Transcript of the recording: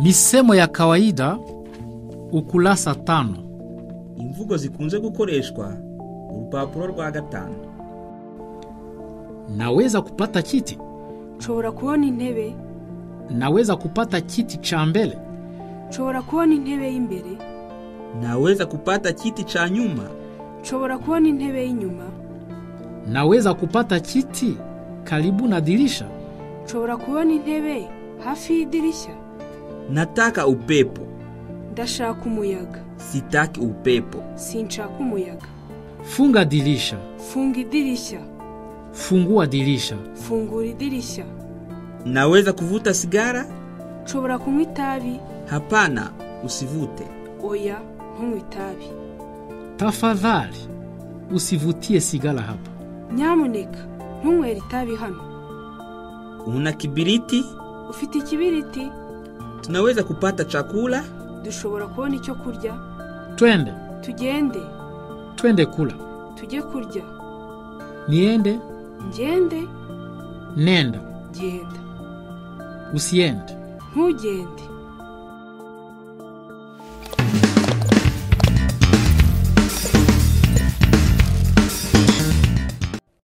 Misemo ya kawaida ukurasa 5. Imvugo zikunze gukoreshwa urupapuro rwa 5. Naweza kupata kiti? Nshobora kubona intebe. Naweza kupata kiti cha mbele? Nshobora kubona intebe y'imbere. Naweza kupata kiti cha nyuma? Nshobora kubona intebe y'inyuma. Naweza kupata kiti karibu na dirisha? Nshobora kubona intebe hafi y'idirishya. Nataka upepo. Ndashaka umuyaga. Sitaki upepo. Sinshaka umuyaga. Funga dirisha. Funga idirishya. Fungua dirisha. Fungura idirishya. Naweza kuvuta sigara? Nshobora kunywa itabi? Hapana, usivute. Oya, ntunywe itabi. Tafadhali usivutie sigara hapa. Nyamuneka ntunywere itabi hano. Una kibiriti? Ufite ikibiriti? Tunaweza kupata chakula? Dushobora kubona icyo kurya. Twende. Tugende. Twende kula. Tujye kurya. Niende? Ngende. Nenda. Genda. Usiende. Ntugende.